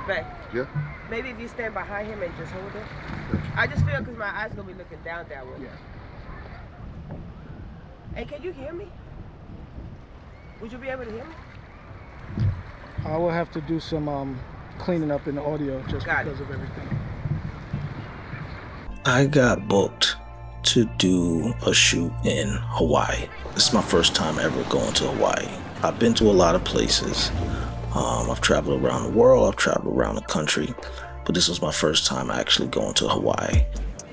back. Yeah. Maybe if you stand behind him and just hold it. I just feel because my eyes gonna be looking down that way. Yeah. Hey, can you hear me? Would you be able to hear me? I will have to do some cleaning up in the audio just because of everything. I got booked to do a shoot in Hawaii. This is my first time ever going to Hawaii. I've been to a lot of places. I've traveled around the world, I've traveled around the country, but this was my first time actually going to Hawaii.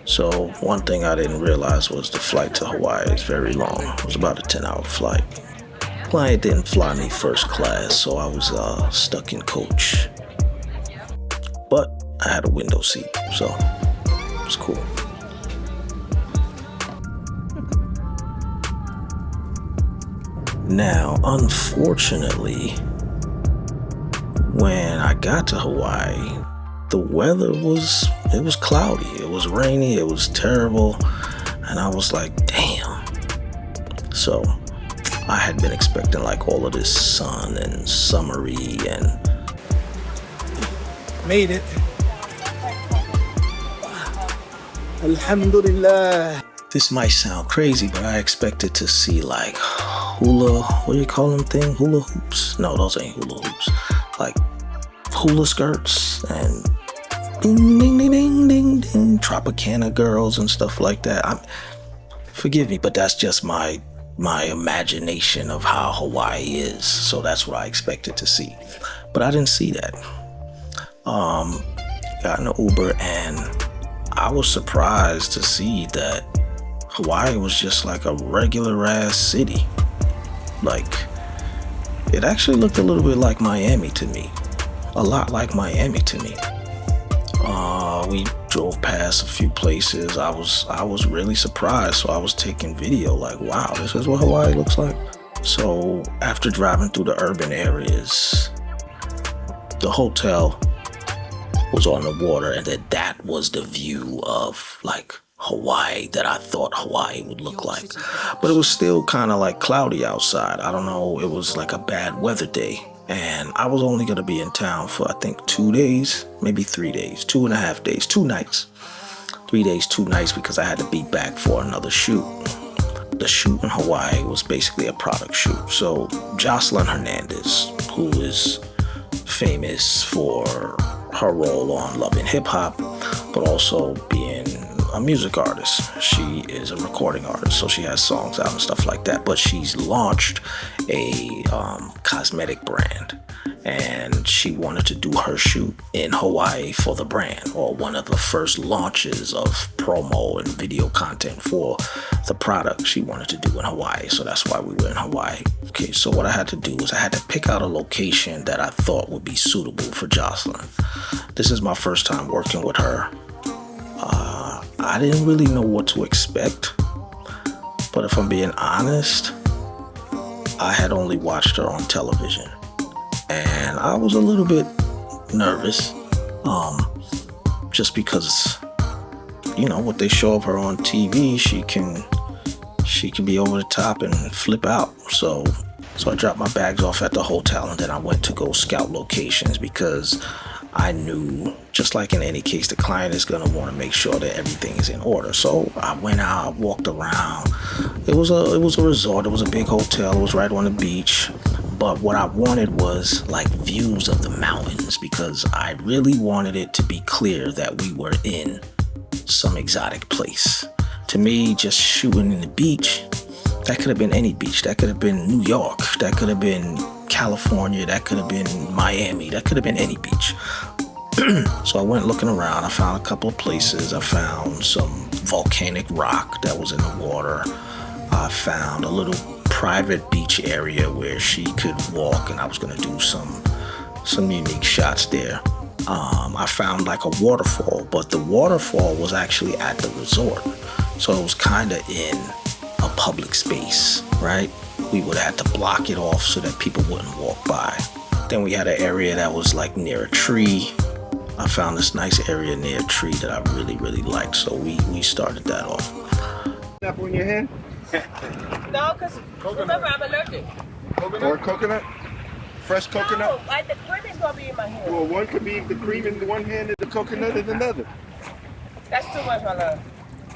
So one thing I didn't realize was the flight to Hawaii is very long. It was about a 10-hour flight. Client didn't fly me first class, so I was stuck in coach. But I had a window seat, so it was cool. Now, unfortunately, when I got to Hawaii, the weather was cloudy. It was rainy, it was terrible, and I was like, damn. So I had been expecting like all of this sun and summery and... Made it. Alhamdulillah. This might sound crazy, but I expected to see like what do you call them thing? Hula hoops? No, those ain't hula hoops. Like hula skirts and ding, ding, ding, ding, ding, ding, Tropicana girls and stuff like that. Forgive me, but that's just my imagination of how Hawaii is. So that's what I expected to see. But I didn't see that. Got in an Uber and I was surprised to see that Hawaii was just like a regular ass city. Like, it actually looked a little bit like Miami to me. A lot like Miami to me. We drove past a few places. I was really surprised, so I was taking video like, wow, this is what Hawaii looks like. So after driving through the urban areas, the hotel was on the water, and that was the view of like Hawaii that I thought Hawaii would look like. But it was still kind of like cloudy outside. I don't know, it was like a bad weather day. And I was only going to be in town for, I think, 2 days, maybe 3 days, 2.5 days, 2 nights. 3 days, 2 nights, because I had to be back for another shoot. The shoot in Hawaii was basically a product shoot. So Joseline Hernandez, who is famous for her role on Love and Hip Hop, but also being a music artist. She is a recording artist, so she has songs out and stuff like that, but she's launched a cosmetic brand, and she wanted to do her shoot in Hawaii for the brand, or one of the first launches of promo and video content for the product she wanted to do in Hawaii. So that's why we were in Hawaii. Okay, so what I had to do was I had to pick out a location that I thought would be suitable for Joseline. This is my first time working with her. I didn't really know what to expect, but if I'm being honest, I had only watched her on television, and I was a little bit nervous, just because, you know, what they show of her on TV, she can be over the top and flip out. So I dropped my bags off at the hotel, and then I went to go scout locations, because I knew, just like in any case, the client is going to want to make sure that everything is in order. So I went out, walked around. It was a resort. It was a big hotel. It was right on the beach. But what I wanted was like views of the mountains, because I really wanted it to be clear that we were in some exotic place. To me, just shooting in the beach, that could have been any beach. That could have been New York. That could have been California. That could have been Miami. That could have been any beach. So I went looking around. I found a couple of places. I found some volcanic rock that was in the water. I found a little private beach area where she could walk, and I was going to do some unique shots there. I found like a waterfall, but the waterfall was actually at the resort. So it was kind of in a public space, right? We would have to block it off so that people wouldn't walk by. Then we had an area that was like near a tree. I found this nice area near a tree that I really, really liked. So we started that off. Apple in your hand? No, because remember, I'm allergic. Or coconut? fresh coconut? No, the cream is gonna be in my hand. Well, one could be the cream in one hand and the coconut in another. That's too much, my love.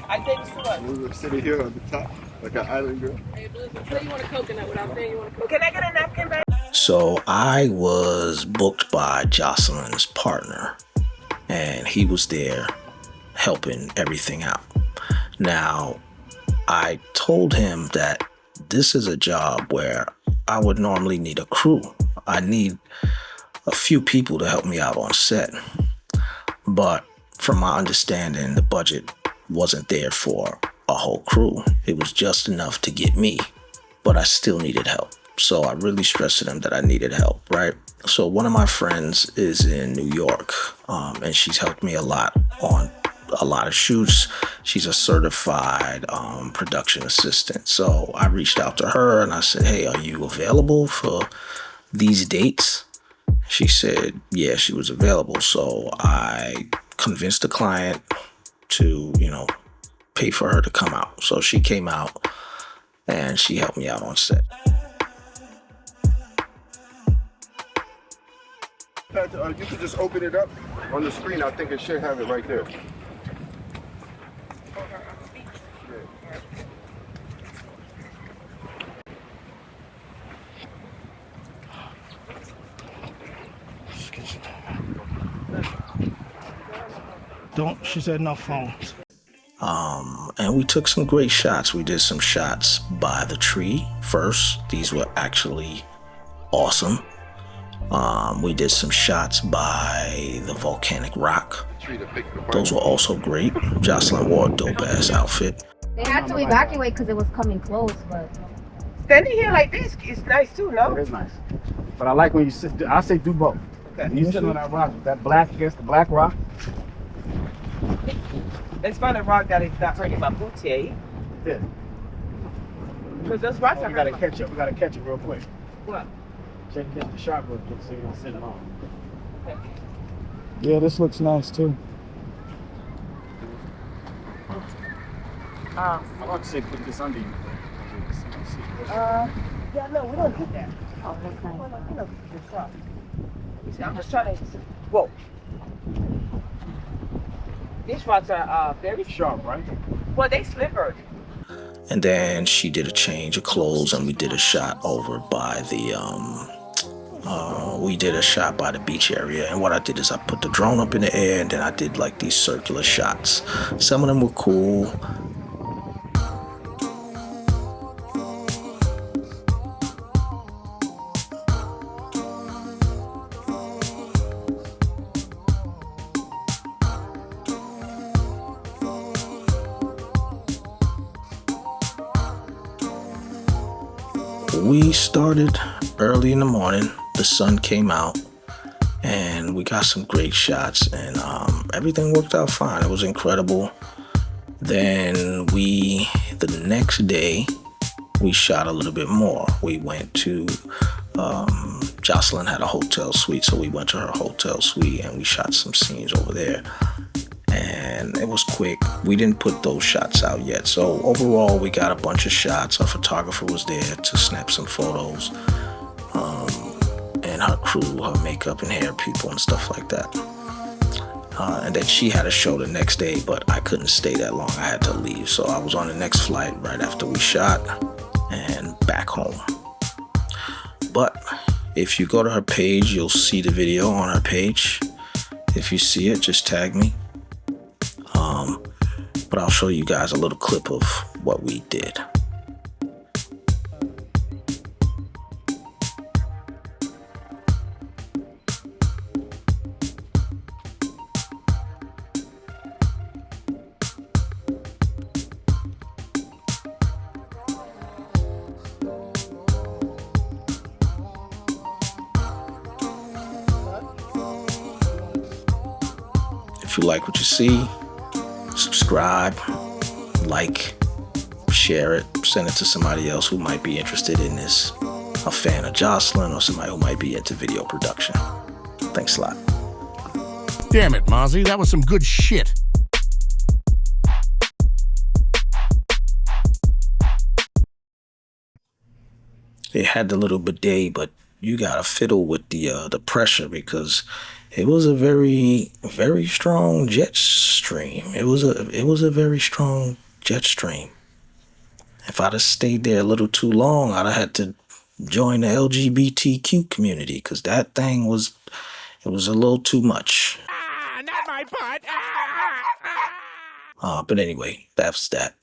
I think it's too much. We're sitting here on the top like an island girl. Hey, say you want a coconut without saying you want a coconut. Can I get a napkin, baby? So I was booked by Joseline's partner, and he was there helping everything out. Now, I told him that this is a job where I would normally need a crew. I need a few people to help me out on set. But from my understanding, the budget wasn't there for a whole crew. It was just enough to get me, but I still needed help. So I really stressed to them that I needed help, right? So one of my friends is in New York, and she's helped me a lot on a lot of shoots. She's a certified production assistant. So I reached out to her and I said, hey, are you available for these dates? She said, yeah, she was available. So I convinced the client to, pay for her to come out. So she came out and she helped me out on set. You could just open it up on the screen. I think it should have it right there. She said no phones. And we took some great shots. We did some shots by the tree first. These were actually awesome. We did some shots by the volcanic rock. Those were also great. Joseline wore a dope ass outfit. They had to evacuate because it was coming close, but Standing here like this is nice too, no? It is nice. But I like when you sit, I say do both. Okay. When you sit on that rock, that black against the black rock. Let's find a rock that is not hurting my boots here. Yeah. Because those rocks are We gotta hurting catch it. We gotta catch it real quick. What? Check the sharp real quick so you don't sit it on. Yeah, this looks nice too. I want to say put this under you. Yeah, no, we don't need that. oh, that's nice. Well, you know, it's rock. You see, I'm just trying to, whoa. These rocks are very Sharp, right? well, they slippery. And then she did a change of clothes and we did a shot over by the beach area. And what I did is I put the drone up in the air and then I did like these circular shots. Some of them were cool. We started early in the morning. The sun came out and we got some great shots and everything worked out fine. It was incredible. Then the next day, we shot a little bit more. We went to, Joseline had a hotel suite, so we went to her hotel suite and we shot some scenes over there. And it was quick. We didn't put those shots out yet. So overall, we got a bunch of shots. Our photographer was there to snap some photos. And her crew, her makeup and hair people and stuff like that. And then she had a show the next day, but I couldn't stay that long. I had to leave. So I was on the next flight right after we shot and back home. But if you go to her page, you'll see the video on her page. If you see it, just tag me. But I'll show you guys a little clip of what we did. If you like what you see, subscribe, like, share it, send it to somebody else who might be interested in this, a fan of Joseline or somebody who might be into video production. Thanks a lot. Damn it, Mazi, that was some good shit. It had the little bidet, but you gotta fiddle with the pressure because it was a very, very strong jet stream. It was a very strong jet stream. If I'd have stayed there a little too long, I'd have had to join the LGBTQ community because that thing was a little too much. Not my butt. But anyway, that's that.